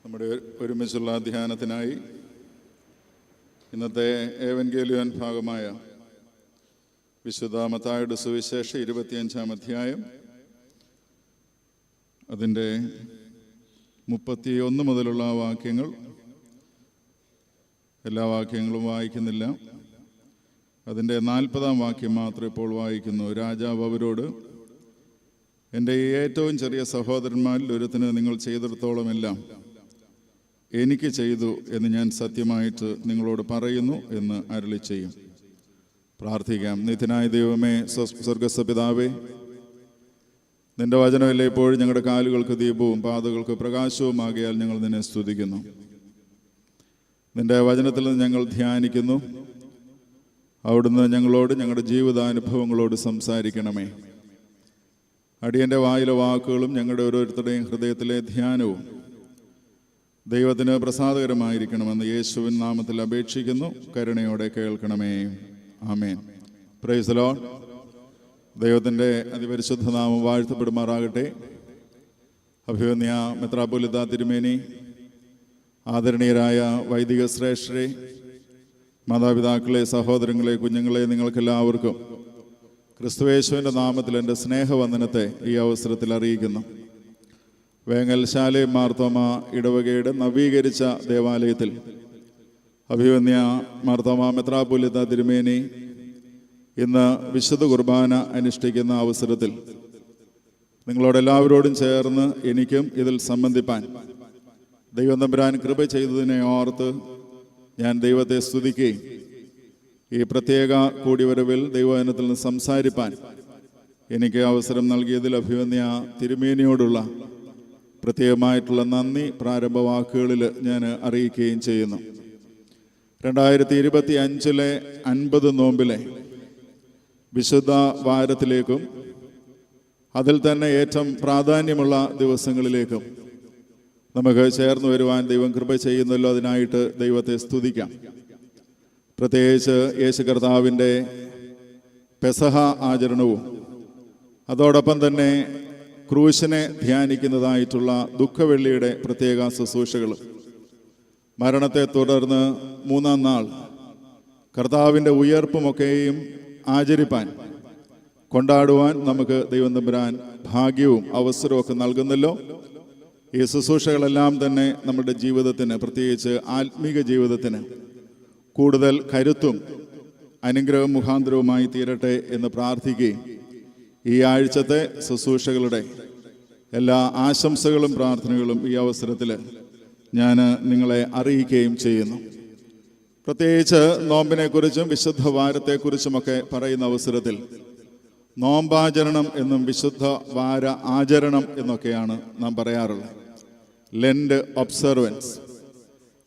നമ്മുടെ ഒരുമിച്ചുള്ള ധ്യാനത്തിനായി ഇന്നത്തെ ഏവൻഗേലിയോൻ ഭാഗമായ വിശുദ്ധ മത്തായിയുടെ സുവിശേഷം 25-ാം അധ്യായം അതിൻ്റെ 31 മുതലുള്ള വാക്യങ്ങൾ. എല്ലാ വാക്യങ്ങളും വായിക്കുന്നില്ല. അതിൻ്റെ 40-ാം വാക്യം മാത്രം ഇപ്പോൾ വായിക്കുന്നു. രാജാവ് അവരോട്, എൻ്റെ ഏറ്റവും ചെറിയ സഹോദരന്മാരിൽ ഒരുത്തിന് നിങ്ങൾ ചെയ്തിടത്തോളമെല്ലാം എനിക്ക് ചെയ്തു എന്ന് ഞാൻ സത്യമായിട്ട് നിങ്ങളോട് പറയുന്നു എന്ന് അരുളി ചെയ്യും. പ്രാർത്ഥിക്കാം. നിത്യനായ ദൈവമേ, സ്വർഗ്ഗസ്ഥ പിതാവേ, നിന്റെ വചനമല്ലേ എപ്പോഴും ഞങ്ങളുടെ കാലുകൾക്ക് ദീപവും പാതകൾക്ക് പ്രകാശവുമാകിയാൽ ഞങ്ങൾ നിന്നെ സ്തുതിക്കുന്നു. നിന്റെ വചനത്തിൽ നിന്ന് ഞങ്ങൾ ധ്യാനിക്കുന്നു. അവിടുന്ന് ഞങ്ങളോട് ഞങ്ങളുടെ ജീവിതാനുഭവങ്ങളോട് സംസാരിക്കണമേ. അടിയൻ്റെ വായിലെ വാക്കുകളും ഞങ്ങളുടെ ഓരോരുത്തരുടെയും ഹൃദയത്തിലെ ധ്യാനവും ദൈവത്തിന് പ്രസാദകരമായിരിക്കണമെന്ന് യേശുവിൻ നാമത്തിൽ അപേക്ഷിക്കുന്നു. കരുണയോടെ കേൾക്കണമേ. ആമേൻ. Praise the Lord. ദൈവത്തിൻ്റെ അതിപരിശുദ്ധ നാമം വാഴ്ത്തപ്പെടുമാറാകട്ടെ. അഭിവന്യ മെത്രാപ്പൊലീത്ത തിരുമേനി, ആദരണീയരായ വൈദിക ശ്രേഷ്ഠരെ, മാതാപിതാക്കളെ, സഹോദരങ്ങളെ, കുഞ്ഞുങ്ങളെ, നിങ്ങൾക്കെല്ലാവർക്കും ക്രിസ്തുയേശുവിൻ്റെ നാമത്തിൽ എൻ്റെ സ്നേഹവന്ദനത്തെ ഈ അവസരത്തിൽ അറിയിക്കുന്നു. വേങ്ങൽ ശാലേം മാർത്തോമ ഇടവകയുടെ നവീകരിച്ച ദേവാലയത്തിൽ അഭിവന്യ മാർത്തോമ മെത്രാപ്പൊലീത്ത തിരുമേനി ഇന്ന് വിശുദ്ധ കുർബാന അനുഷ്ഠിക്കുന്ന അവസരത്തിൽ നിങ്ങളോടെല്ലാവരോടും ചേർന്ന് എനിക്കും ഇതിൽ സംബന്ധിപ്പാൻ ദൈവം തമ്പുരാൻ കൃപ ചെയ്തതിനെ ഓർത്ത് ഞാൻ ദൈവത്തെ സ്തുതിക്കുകയും ഈ പ്രത്യേക കൂടിവരവിൽ ദൈവവചനത്തിൽ നിന്ന് സംസാരിപ്പാൻ എനിക്ക് അവസരം നൽകിയതിൽ അഭിവന്യ തിരുമേനിയോടുള്ള പ്രത്യേകമായിട്ടുള്ള നന്ദി പ്രാരംഭ വാക്കുകളിൽ ഞാൻ അറിയിക്കുകയും ചെയ്യുന്നു. 2025 50 നോമ്പിലെ വിശുദ്ധ വാരത്തിലേക്കും അതിൽ തന്നെ ഏറ്റവും പ്രാധാന്യമുള്ള ദിവസങ്ങളിലേക്കും നമുക്ക് ചേർന്ന് വരുവാൻ ദൈവം കൃപ ചെയ്യുന്നല്ലോ. അതിനായിട്ട് ദൈവത്തെ സ്തുതിക്കാം. പ്രത്യേകിച്ച് യേശു കർത്താവിൻ്റെ പെസഹ ആചരണവും അതോടൊപ്പം തന്നെ ക്രൂശിനെ ധ്യാനിക്കുന്നതായിട്ടുള്ള ദുഃഖവെള്ളിയുടെ പ്രത്യേക ശുശ്രൂഷകളും മരണത്തെ തുടർന്ന് 3-ാം നാൾ കർത്താവിൻ്റെ ഉയർപ്പുമൊക്കെയും ആചരിപ്പാൻ കൊണ്ടാടുവാൻ നമുക്ക് ദൈവം തമ്പുരാൻ ഭാഗ്യവും അവസരവും നൽകുന്നല്ലോ. ഈ ശുശ്രൂഷകളെല്ലാം തന്നെ നമ്മുടെ ജീവിതത്തിന്, പ്രത്യേകിച്ച് ആത്മീക ജീവിതത്തിന് കൂടുതൽ കരുത്തും അനുഗ്രഹം മുഖാന്തരവുമായി തീരട്ടെ എന്ന് പ്രാർത്ഥിക്കുകയും ഈ ആഴ്ചത്തെ ശുശ്രൂഷകളുടെ എല്ലാ ആശംസകളും പ്രാർത്ഥനകളും ഈ അവസരത്തിൽ ഞാൻ നിങ്ങളെ അറിയിക്കുകയും ചെയ്യുന്നു. പ്രത്യേകിച്ച് നോമ്പിനെക്കുറിച്ചും വിശുദ്ധ വാരത്തെക്കുറിച്ചുമൊക്കെ പറയുന്ന അവസരത്തിൽ നോമ്പാചരണം എന്നും വിശുദ്ധ വാര ആചരണം എന്നൊക്കെയാണ് നാം പറയാറുള്ളത്. Lent observance.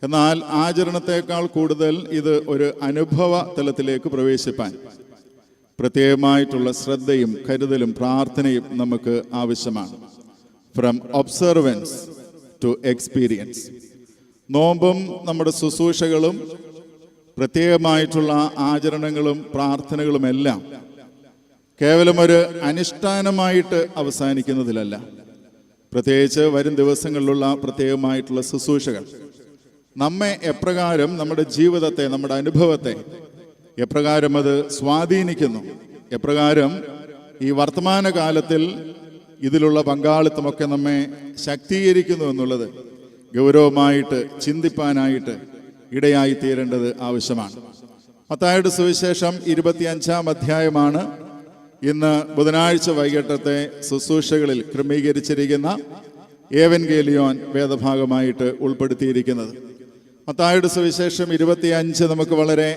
എന്നാൽ ആചരണത്തെക്കാൾ കൂടുതൽ ഇത് ഒരു അനുഭവ തലത്തിലേക്ക് പ്രവേശിപ്പാൻ പ്രത്യേകമായിട്ടുള്ള ശ്രദ്ധയും കരുതലും പ്രാർത്ഥനയും നമുക്ക് ആവശ്യമാണ്. From observance to experience. നോമ്പും നമ്മുടെ ശുശ്രൂഷകളും പ്രത്യേകമായിട്ടുള്ള ആചരണങ്ങളും പ്രാർത്ഥനകളുമെല്ലാം കേവലം ഒരു അനുഷ്ഠാനമായിട്ട് അവസാനിക്കുന്നതിലല്ല. പ്രത്യേകിച്ച് വരും ദിവസങ്ങളിലുള്ള പ്രത്യേകമായിട്ടുള്ള ശുശ്രൂഷകൾ നമ്മെ എപ്രകാരം, നമ്മുടെ ജീവിതത്തെ, നമ്മുടെ അനുഭവത്തെ എപ്രകാരം അത് സ്വാധീനിക്കുന്നു, എപ്രകാരം ഈ വർത്തമാനകാലത്തിൽ ഇതിലുള്ള പങ്കാളിത്തമൊക്കെ നമ്മെ ശക്തീകരിക്കുന്നു എന്നുള്ളത് ഗൗരവമായിട്ട് ചിന്തിപ്പാനായിട്ട് ഇടയായി തീരേണ്ടത് ആവശ്യമാണ്. മത്തായിയുടെ സുവിശേഷം 25-ാം അധ്യായമാണ് ഇന്ന് ബുധനാഴ്ച വൈകിട്ടത്തെ ശുശ്രൂഷകളിൽ ക്രമീകരിച്ചിരിക്കുന്ന ഏവൻഗേലിയോൻ വേദഭാഗമായിട്ട് ഉൾപ്പെടുത്തിയിരിക്കുന്നത്. മത്തായിയുടെ സുവിശേഷം 25 നമുക്ക് വളരെ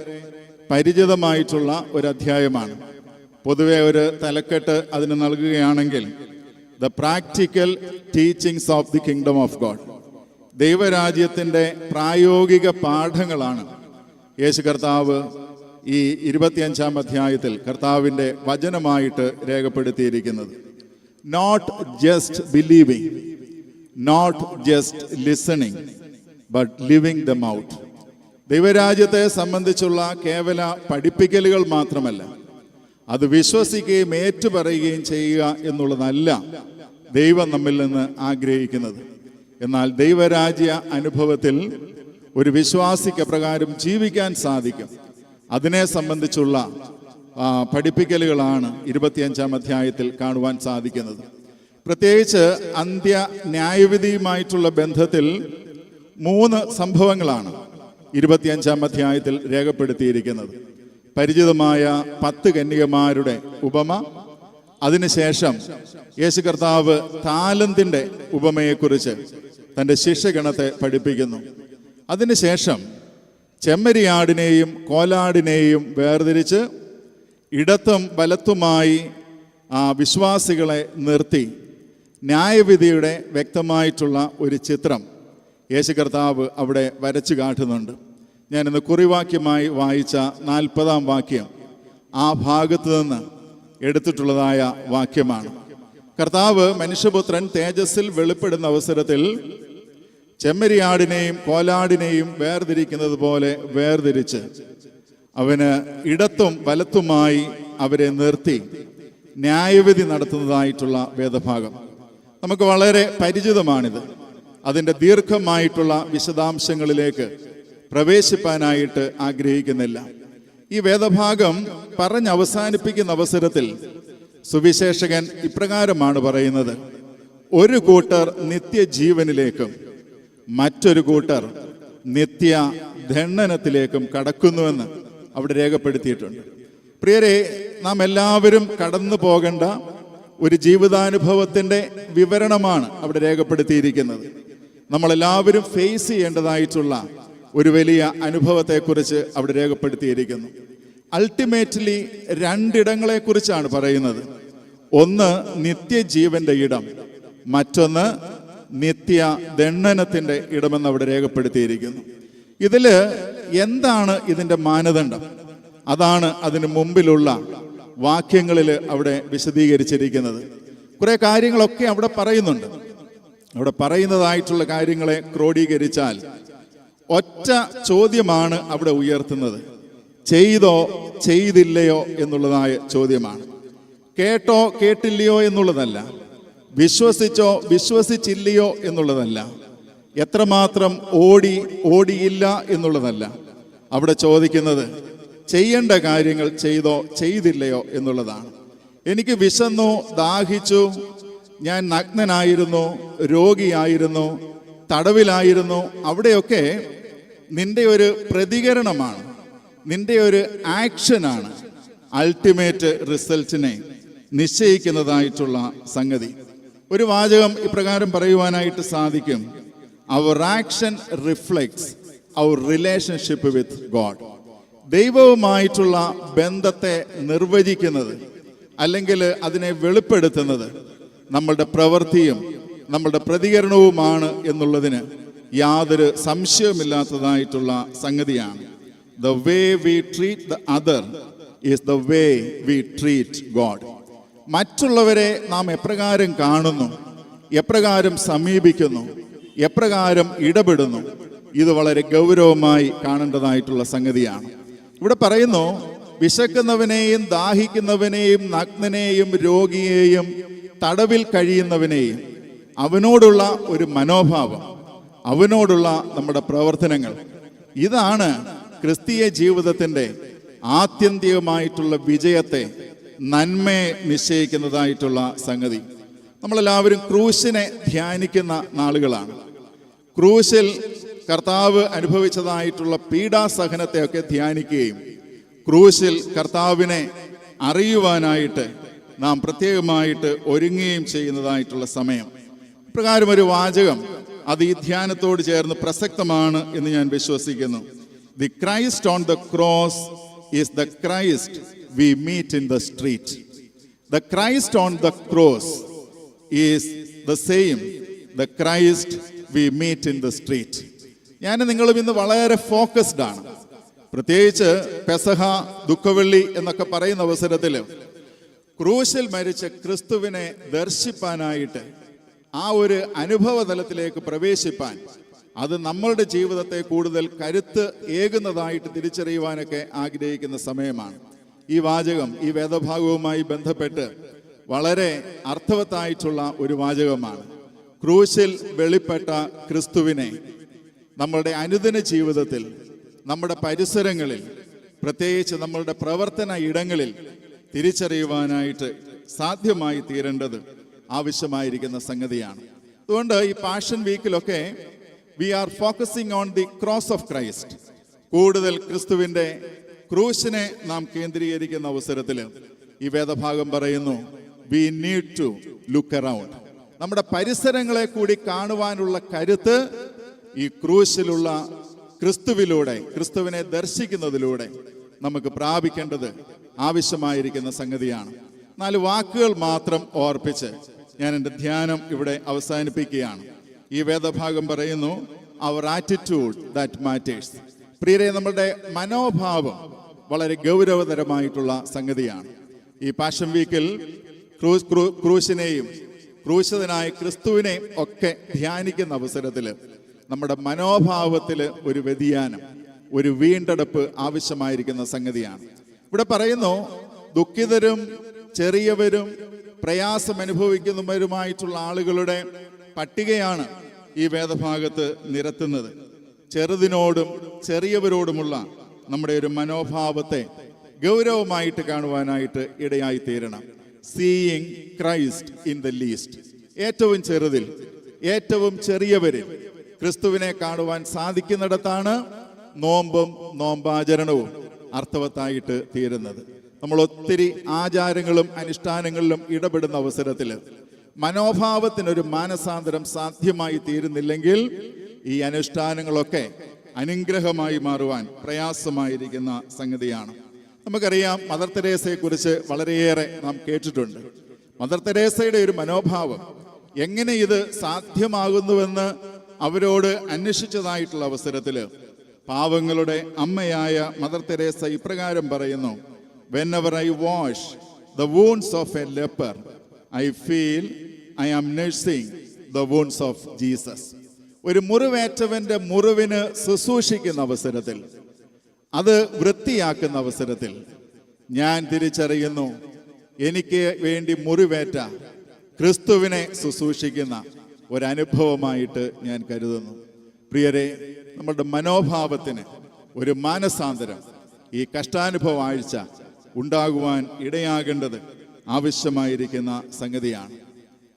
പരിചിതമായിട്ടുള്ള ഒരു അധ്യായമാണ്. പൊതുവെ ഒരു തലക്കെട്ട് അതിന് നൽകുകയാണെങ്കിൽ the practical teachings of the kingdom of God. ദൈവരാജ്യത്തിൻ്റെ പ്രായോഗിക പാഠങ്ങളാണ് യേശു കർത്താവ് ഈ 25-ാം അധ്യായത്തിൽ കർത്താവിൻ്റെ വചനമായിട്ട് രേഖപ്പെടുത്തിയിരിക്കുന്നത്. Not just believing, not just listening, but living them out. ദൈവരാജ്യത്തെ സംബന്ധിച്ചുള്ള കേവല പഠിപ്പിക്കലുകൾ മാത്രമല്ല, അത് വിശ്വസിക്കുകയും ഏറ്റുപറയുകയും ചെയ്യുക എന്നുള്ളതല്ല ദൈവം നമ്മിൽ നിന്ന് ആഗ്രഹിക്കുന്നത്. എന്നാൽ ദൈവരാജ്യ അനുഭവത്തിൽ ഒരു വിശ്വാസിക്ക് പ്രകാരം ജീവിക്കാൻ സാധിക്കും. അതിനെ സംബന്ധിച്ചുള്ള പഠിപ്പിക്കലുകളാണ് 25-ാം അധ്യായത്തിൽ കാണുവാൻ സാധിക്കുന്നത്. പ്രത്യേകിച്ച് അന്ത്യ ന്യായവിധിയുമായിട്ടുള്ള ബന്ധത്തിൽ 3 സംഭവങ്ങളാണ് 25-ാം അധ്യായത്തിൽ രേഖപ്പെടുത്തിയിരിക്കുന്നത്. പരിചിതമായ 10 കന്യകമാരുടെ ഉപമ, അതിനുശേഷം യേശു കർത്താവ് താലന്തിൻ്റെ ഉപമയെക്കുറിച്ച് തൻ്റെ ശിഷ്യഗണത്തെ പഠിപ്പിക്കുന്നു. അതിനുശേഷം ചെമ്മരിയാടിനെയും കോലാടിനെയും വേർതിരിച്ച് ഇടത്തും വലത്തുമായി വിശ്വാസികളെ നിർത്തി ന്യായവിധിയുടെ വ്യക്തമായിട്ടുള്ള ഒരു ചിത്രം യേശു കർത്താവ് അവിടെ വരച്ചു കാട്ടുന്നുണ്ട്. ഞാനിന്ന് കുറിവാക്യമായി വായിച്ച 40-ാം വാക്യം ആ ഭാഗത്ത് നിന്ന് എടുത്തിട്ടുള്ളതായ വാക്യമാണ്. കർത്താവ് മനുഷ്യപുത്രൻ തേജസ്സിൽ വെളിപ്പെടുന്ന അവസരത്തിൽ ചെമ്മരിയാടിനെയും കോലാടിനെയും വേർതിരിക്കുന്നത് പോലെ വേർതിരിച്ച് അവന് ഇടത്തും വലത്തുമായി അവരെ നിർത്തി ന്യായവിധി നടത്തുന്നതായിട്ടുള്ള വേദഭാഗം നമുക്ക് വളരെ പരിചിതമാണിത്. അതിൻ്റെ ദീർഘമായിട്ടുള്ള വിശദാംശങ്ങളിലേക്ക് പ്രവേശിപ്പാനായിട്ട് ആഗ്രഹിക്കുന്നില്ല. ഈ വേദഭാഗം പറഞ്ഞവസാനിപ്പിക്കുന്ന അവസരത്തിൽ സുവിശേഷകൻ ഇപ്രകാരമാണ് പറയുന്നത്: ഒരു കൂട്ടർ നിത്യജീവനിലേക്കും മറ്റൊരു കൂട്ടർ നിത്യ ദണ്ഡനത്തിലേക്കും കടക്കുന്നുവെന്ന് അവിടെ രേഖപ്പെടുത്തിയിട്ടുണ്ട്. പ്രിയരെ, നാം എല്ലാവരും കടന്നു പോകേണ്ട ഒരു ജീവിതാനുഭവത്തിൻ്റെ വിവരണമാണ് അവിടെ രേഖപ്പെടുത്തിയിരിക്കുന്നത്. നമ്മളെല്ലാവരും ഫേസ് ചെയ്യേണ്ടതായിട്ടുള്ള ഒരു വലിയ അനുഭവത്തെക്കുറിച്ച് അവിടെ രേഖപ്പെടുത്തിയിരിക്കുന്നു. അൾട്ടിമേറ്റ്ലി 2 ഇടങ്ങളെക്കുറിച്ചാണ് പറയുന്നത്. ഒന്ന് നിത്യജീവന്റെ ഇടം, മറ്റൊന്ന് നിത്യ ദണ്ഡനത്തിൻ്റെ ഇടമെന്ന് അവിടെ രേഖപ്പെടുത്തിയിരിക്കുന്നു. ഇതിൽ എന്താണ് ഇതിൻ്റെ മാനദണ്ഡം? അതാണ് അതിന് മുമ്പിലുള്ള വാക്യങ്ങളിൽ അവിടെ വിശദീകരിച്ചിരിക്കുന്നത്. കുറേ കാര്യങ്ങളൊക്കെ അവിടെ പറയുന്നുണ്ട്. അവിടെ പറയുന്നതായിട്ടുള്ള കാര്യങ്ങളെ ക്രോഡീകരിച്ചാൽ ഒറ്റ ചോദ്യമാണ് അവിടെ ഉയർത്തുന്നത്: ചെയ്തോ ചെയ്തില്ലയോ എന്നുള്ളതായ ചോദ്യമാണ്. കേട്ടോ കേട്ടില്ലയോ എന്നുള്ളതല്ല, വിശ്വസിച്ചോ വിശ്വസിച്ചില്ലയോ എന്നുള്ളതല്ല, എത്രമാത്രം ഓടിയില്ല എന്നുള്ളതല്ല. അവിടെ ചോദിക്കുന്നത് ചെയ്യേണ്ട കാര്യങ്ങൾ ചെയ്തോ ചെയ്തില്ലയോ എന്നുള്ളതാണ്. എനിക്ക് വിശന്നു, ദാഹിച്ചു, ഞാൻ നഗ്നനായിരുന്നു, രോഗിയായിരുന്നു, തടവിലായിരുന്നു, അവിടെയൊക്കെ നിന്റെ ഒരു പ്രതികരണമാണ്, നിന്റെ ഒരു ആക്ഷനാണ് അൾട്ടിമേറ്റ് റിസൾട്ടിനെ നിശ്ചയിക്കുന്നതായിട്ടുള്ള സംഗതി. ഒരു വാചകം ഇപ്രകാരം പറയുവാനായിട്ട് സാധിക്കും: our action reflects our relationship with God. ദൈവവുമായിട്ടുള്ള ബന്ധത്തെ നിർവചിക്കുന്നത് അല്ലെങ്കിൽ അതിനെ വെളിപ്പെടുത്തുന്നത് നമ്മളുടെ പ്രവൃത്തിയും നമ്മളുടെ പ്രതികരണവുമാണ് എന്നുള്ളതിന് യാതൊരു സംശയവുമില്ലാത്തതായിട്ടുള്ള സംഗതിയാണ്. The way we treat the other is the way we treat God. മറ്റുള്ളവരെ നാം എപ്രകാരം കാണുന്നു, എപ്രകാരം സമീപിക്കുന്നു, എപ്രകാരം ഇടപെടുന്നു, ഇത് വളരെ ഗൗരവമായി കാണേണ്ടതായിട്ടുള്ള സംഗതിയാണ്. ഇവിടെ പറയുന്നു, വിശക്കുന്നവനെയും ദാഹിക്കുന്നവനെയും നഗ്നനെയും രോഗിയെയും തടവിൽ കഴിയുന്നവനെയും അവനോടുള്ള ഒരു മനോഭാവം, അവനോടുള്ള നമ്മുടെ പ്രവർത്തനങ്ങൾ, ഇതാണ് ക്രിസ്തീയ ജീവിതത്തിൻ്റെ ആത്യന്തികമായിട്ടുള്ള വിജയത്തെ, നന്മയെ നിശ്ചയിക്കുന്നതായിട്ടുള്ള സംഗതി. നമ്മളെല്ലാവരും ക്രൂശിനെ ധ്യാനിക്കുന്ന നാളുകളാണ്. ക്രൂശിൽ കർത്താവ് അനുഭവിച്ചതായിട്ടുള്ള പീഡാസഹനത്തെയൊക്കെ ധ്യാനിക്കുകയും ക്രൂശിൽ കർത്താവിനെ അറിയുവാനായിട്ട് നാം പ്രത്യേകമായിട്ട് ഒരുങ്ങുകയും ചെയ്യുന്നതായിട്ടുള്ള സമയം. ഇപ്രകാരം ഒരു വാചകം അത് ഈ ധ്യാനത്തോട് ചേർന്ന് പ്രസക്തമാണ് എന്ന് ഞാൻ വിശ്വസിക്കുന്നു. The Christ on the cross is the Christ we meet in the street. The Christ on the cross is the same the Christ we meet in the street. ഞാൻ നിങ്ങളും ഇന്ന് വളരെ ഫോക്കസ്ഡ് ആണ്. പ്രത്യേകിച്ച് പെസഹ, ദുഃഖവെള്ളി എന്നൊക്കെ പറയുന്ന അവസരത്തിൽ ക്രൂശിൽ മരിച്ച ക്രിസ്തുവിനെ ദർശിപ്പാനായിട്ട്, ആ ഒരു അനുഭവ തലത്തിലേക്ക് പ്രവേശിപ്പാൻ, അത് നമ്മളുടെ ജീവിതത്തെ കൂടുതൽ കരുത്ത് ഏകുന്നതായിട്ട് തിരിച്ചറിയുവാനൊക്കെ ആഗ്രഹിക്കുന്ന സമയമാണ്. ഈ വാചകം ഈ വേദഭാഗവുമായി ബന്ധപ്പെട്ട് വളരെ അർത്ഥവത്തായിട്ടുള്ള ഒരു വാചകമാണ്. ക്രൂശിൽ വെളിപ്പെട്ട ക്രിസ്തുവിനെ നമ്മളുടെ അനുദിന ജീവിതത്തിൽ, നമ്മുടെ പരിസരങ്ങളിൽ, പ്രത്യേകിച്ച് നമ്മളുടെ പ്രവർത്തന ഇടങ്ങളിൽ തിരിച്ചറിയുവാനായിട്ട് സാധ്യമായി തീരേണ്ടത് ആവശ്യമായിരിക്കുന്ന സംഗതിയാണ്. അതുകൊണ്ട് ഈ പാഷൻ വീക്കിലൊക്കെ we are focusing on the cross of Christ. കൂടുതൽ ക്രിസ്തുവിൻ്റെ ക്രൂശിനെ നാം കേന്ദ്രീകരിക്കുന്ന അവസരത്തിൽ ഈ വേദഭാഗം പറയുന്നു, we need to look around. നമ്മുടെ പരിസരങ്ങളെ കൂടി കാണുവാനുള്ള കരുത്ത് ഈ ക്രൂശിലുള്ള ക്രിസ്തുവിലൂടെ, ക്രിസ്തുവിനെ ദർശിക്കുന്നതിലൂടെ നമുക്ക് പ്രാപിക്കേണ്ടത് ആവശ്യമായിരിക്കുന്ന സംഗതിയാണ്. 4 വാക്കുകൾ മാത്രം ഓർപ്പിച്ച് ഞാൻ എൻ്റെ ധ്യാനം ഇവിടെ അവസാനിപ്പിക്കുകയാണ്. ഈ വേദഭാഗം പറയുന്നു, അവർ ആറ്റിറ്റ്യൂഡ് ദാറ്റ് മാറ്റേഴ്സ്. പ്രിയരെ, നമ്മളുടെ മനോഭാവം വളരെ ഗൗരവതരമായിട്ടുള്ള സംഗതിയാണ്. ഈ പാഷൻ വീക്കിൽ ക്രൂശിനെയും ക്രൂശിതനായ ക്രിസ്തുവിനെയും ഒക്കെ ധ്യാനിക്കുന്ന അവസരത്തിൽ നമ്മുടെ മനോഭാവത്തിൽ ഒരു വ്യതിയാനം, ഒരു വീണ്ടെടുപ്പ് ആവശ്യമായിരിക്കുന്ന സംഗതിയാണ്. ഇവിടെ പറയുന്നു, ദുഃഖിതരും ചെറിയവരും പ്രയാസം അനുഭവിക്കുന്നവരുമായിട്ടുള്ള ആളുകളുടെ പട്ടികയാണ് ഈ വേദഭാഗത്ത് നിരത്തുന്നത്. ചെറുതിനോടും ചെറിയവരോടുമുള്ള നമ്മുടെ ഒരു മനോഭാവത്തെ ഗൗരവമായിട്ട് കാണുവാനായിട്ട് ഇടയായി തീരണം. Seeing Christ in the least. ഏറ്റവും ചെറുതിൽ, ഏറ്റവും ചെറിയവരിൽ ക്രിസ്തുവിനെ കാണുവാൻ സാധിക്കുന്നിടത്താണ് നോമ്പും നോമ്പാചരണവും അർത്ഥവത്തായിട്ട് തീരുന്നത്. നമ്മൾ ഒത്തിരി ആചാരങ്ങളും അനുഷ്ഠാനങ്ങളിലും ഇടപെടുന്ന അവസരത്തിൽ മനോഭാവത്തിനൊരു മാനസാന്തരം സാധ്യമായി തീരുന്നില്ലെങ്കിൽ ഈ അനുഷ്ഠാനങ്ങളൊക്കെ അനുഗ്രഹമായി മാറുവാൻ പ്രയാസമായിരിക്കുന്ന സംഗതിയാണ്. നമുക്കറിയാം, മദർ തെരേസയെ കുറിച്ച് വളരെയേറെ നാം കേട്ടിട്ടുണ്ട്. മദർ തെരേസയുടെ ഒരു മനോഭാവം, എങ്ങനെ ഇത് സാധ്യമാകുന്നുവെന്ന് അവരോട് അന്വേഷിച്ചതായിട്ടുള്ള അവസരത്തിൽ പാവങ്ങളുടെ അമ്മയായ മദർ തെരേസ ഇപ്രകാരം പറയുന്നു, whenever I wash the wounds of a leper, I feel I am nursing the wounds of Jesus. ഒരു മുറിവേറ്റവന്റെ മുറിവിന് ശുശ്രൂഷിക്കുന്ന അവസരത്തിൽ, അത് വൃത്തിയാക്കുന്ന അവസരത്തിൽ ഞാൻ തിരിച്ചറിയുന്നു, എനിക്ക് വേണ്ടി മുറിവേറ്റ ക്രിസ്തുവിനെ ശുശ്രൂഷിക്കുന്ന ഒരനുഭവമായിട്ട് ഞാൻ കരുതുന്നു. പ്രിയരെ, നമ്മളുടെ മനോഭാവത്തിന് ഒരു മാനസാന്തരം ഈ കഷ്ടാനുഭവ ആഴ്ച ഉണ്ടാകുവാൻ ഇടയാകേണ്ടത് ആവശ്യമായിരിക്കുന്ന സംഗതിയാണ്.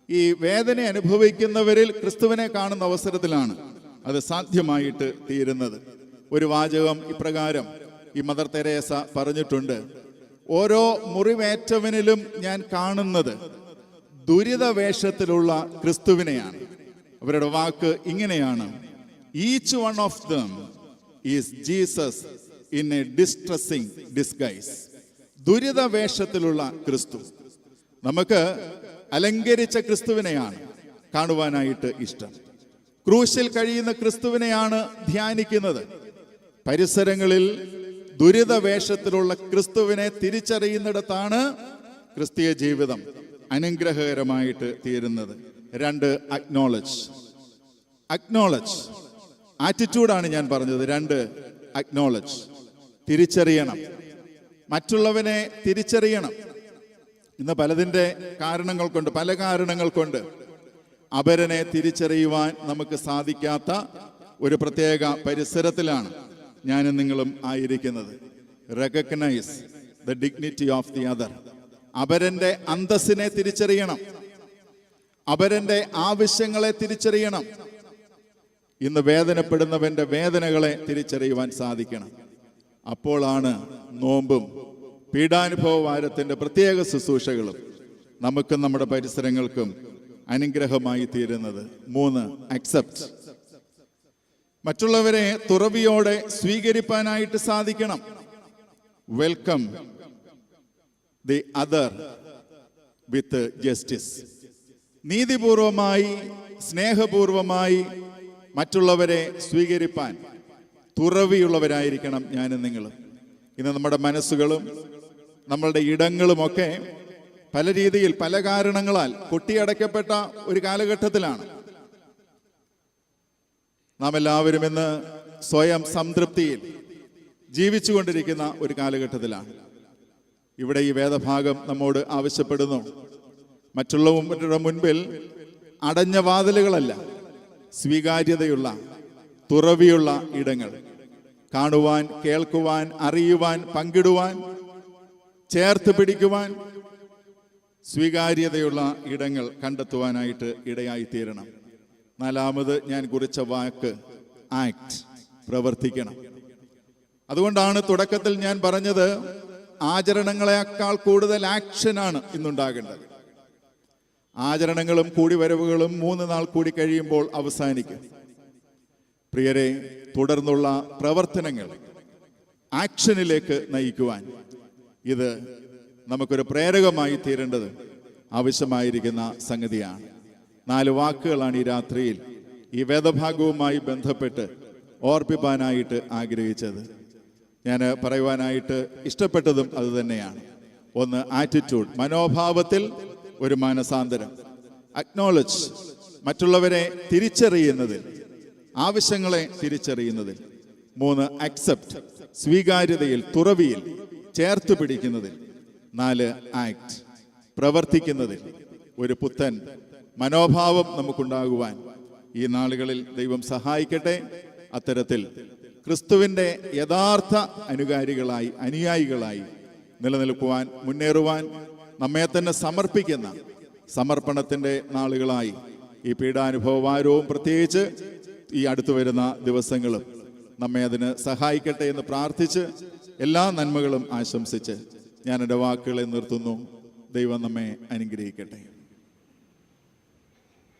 ഈ വേദന അനുഭവിക്കുന്നവരിൽ ക്രിസ്തുവിനെ കാണുന്ന അവസരത്തിലാണ് അത് സാധ്യമായിട്ട് തീരുന്നത്. ഒരു വാചകം ഇപ്രകാരം ഈ മദർ തെരേസ പറഞ്ഞിട്ടുണ്ട്, ഓരോ മുറിവേറ്റവനിലും ഞാൻ കാണുന്നത് ദുരിതവേഷത്തിലുള്ള ക്രിസ്തുവിനെയാണ്. അവരുടെ വാക്ക് ഇങ്ങനെയാണ്, each one of them is Jesus in a distressing disguise. ദുരിതവേഷത്തിലുള്ള ക്രിസ്തു. നമുക്ക് അലങ്കരിച്ച ക്രിസ്തുവിനെയാണ് കാണുവാനായിട്ട് ഇഷ്ടം. ക്രൂശിൽ കഴിയുന്ന ക്രിസ്തുവിനെയാണ് ധ്യാനിക്കുന്നത്. പരിസരങ്ങളിൽ ദുരിതവേഷത്തിലുള്ള ക്രിസ്തുവിനെ തിരിച്ചറിയുന്നിടത്താണ് ക്രിസ്തീയ ജീവിതം അനുഗ്രഹകരമായിട്ട് തീരുന്നത്. 2, അക്നോളജ്. ആറ്റിറ്റ്യൂഡാണ് ഞാൻ പറഞ്ഞത്. 2, അക്നോളജ്. തിരിച്ചറിയണം, മറ്റുള്ളവനെ തിരിച്ചറിയണം. ഇന്ന് പലതിൻ്റെ കാരണങ്ങൾ കൊണ്ട്, പല കാരണങ്ങൾ കൊണ്ട് അപരനെ തിരിച്ചറിയുവാൻ നമുക്ക് സാധിക്കാത്ത ഒരു പ്രത്യേക പരിസരത്തിലാണ് ഞാനും നിങ്ങളും ആയിരിക്കുന്നത്. Recognise the dignity of the other. അപരന്റെ അന്തസ്സിനെ തിരിച്ചറിയണം, അപരന്റെ ആവശ്യങ്ങളെ തിരിച്ചറിയണം. ഇന്ന് വേദനപ്പെടുന്നവന്റെ വേദനകളെ തിരിച്ചറിയുവാൻ സാധിക്കണം. അപ്പോഴാണ് നോമ്പും പീഡാനുഭവ വാരത്തിന്റെ പ്രത്യേക ശുശ്രൂഷകളും നമുക്കും നമ്മുടെ പരിസരങ്ങൾക്കും അനുഗ്രഹമായി തീരുന്നത്. 3, അക്സെപ്റ്റ്. മറ്റുള്ളവരെ തുറവിയോടെ സ്വീകരിപ്പാനായിട്ട് സാധിക്കണം. Welcome the other with justice. നീതിപൂർവമായി, സ്നേഹപൂർവമായി മറ്റുള്ളവരെ സ്വീകരിപ്പാൻ തുറവിയുള്ളവരായിരിക്കണം ഞാനും നിങ്ങളും. ഇന്ന് നമ്മുടെ മനസ്സുകളും നമ്മളുടെ ഇടങ്ങളുമൊക്കെ പല രീതിയിൽ, പല കാരണങ്ങളാൽ കൊട്ടിയടക്കപ്പെട്ട ഒരു കാലഘട്ടത്തിലാണ്. നാം എല്ലാവരും ഇന്ന് സ്വയം സംതൃപ്തിയിൽ ജീവിച്ചുകൊണ്ടിരിക്കുന്ന ഒരു കാലഘട്ടത്തിലാണ്. ഇവിടെ ഈ വേദഭാഗം നമ്മോട് ആവശ്യപ്പെടുന്നു, മറ്റുള്ളവരുടെ മുൻപിൽ അടഞ്ഞ വാതിലുകളല്ല, സ്വീകാര്യതയുള്ള തുറവിയുള്ള ഇടങ്ങൾ. കാണുവാൻ, കേൾക്കുവാൻ, അറിയുവാൻ, പങ്കിടുവാൻ, ചേർത്ത് പിടിക്കുവാൻ സ്വീകാര്യതയുള്ള ഇടങ്ങൾ കണ്ടെത്തുവാനായിട്ട് ഇടയായിത്തീരണം. നാലാമത് ഞാൻ കുറിച്ച വാക്ക് ആക്ട്, പ്രവർത്തിക്കണം. അതുകൊണ്ടാണ് തുടക്കത്തിൽ ഞാൻ പറഞ്ഞത്, ആചരണങ്ങളെക്കാൾ കൂടുതൽ ആക്ഷനാണ് ഇന്നുണ്ടാകേണ്ടത്. ആചരണങ്ങളും കൂടിവരവുകളും 3 നാൾ കൂടി കഴിയുമ്പോൾ അവസാനിക്കും. പ്രിയരെ, തുടർന്നുള്ള പ്രവർത്തനങ്ങൾ ആക്ഷനിലേക്ക് നയിക്കുവാൻ ഇത് നമുക്കൊരു പ്രേരകമായി തീരേണ്ടത് ആവശ്യമായിരിക്കുന്ന സംഗതിയാണ്. 4 വാക്കുകളാണ് ഈ രാത്രിയിൽ ഈ വേദഭാഗവുമായി ബന്ധപ്പെട്ട് ഓർപ്പിപ്പാനായിട്ട് ആഗ്രഹിച്ചത്. ഞാൻ പറയുവാനായിട്ട് ഇഷ്ടപ്പെട്ടതും അത് തന്നെയാണ്. ഒന്ന്, ആറ്റിറ്റ്യൂഡ്, മനോഭാവത്തിൽ ഒരു മാനസാന്തരം. അക്നോളജ്, മറ്റുള്ളവരെ തിരിച്ചറിയുന്നതിൽ, ആവശ്യങ്ങളെ തിരിച്ചറിയുന്നതിൽ. 3, അക്സെപ്റ്റ്, സ്വീകാര്യതയിൽ, തുറവിയിൽ, ചേർത്ത് പിടിക്കുന്നതിൽ. 4, ആക്ട്, പ്രവർത്തിക്കുന്നതിൽ ഒരു പുത്തൻ മനോഭാവം നമുക്കുണ്ടാകുവാൻ ഈ നാളുകളിൽ ദൈവം സഹായിക്കട്ടെ. അത്തരത്തിൽ ക്രിസ്തുവിൻ്റെ യഥാർത്ഥ അനുയായികളായി നിലനിൽക്കുവാൻ, മുന്നേറുവാൻ നമ്മെ തന്നെ സമർപ്പിക്കുന്ന സമർപ്പണത്തിൻ്റെ നാളുകളായി ഈ പീഡാനുഭവവാരവും പ്രത്യേകിച്ച് ഈ അടുത്തു വരുന്ന ദിവസങ്ങളും നമ്മെ അതിന് സഹായിക്കട്ടെ എന്ന് പ്രാർത്ഥിച്ച് എല്ലാ നന്മകളും ആശംസിച്ച് ഞാൻ എൻ്റെ വാക്കുകളെ നിർത്തുന്നു. ദൈവം നമ്മെ അനുഗ്രഹിക്കട്ടെ.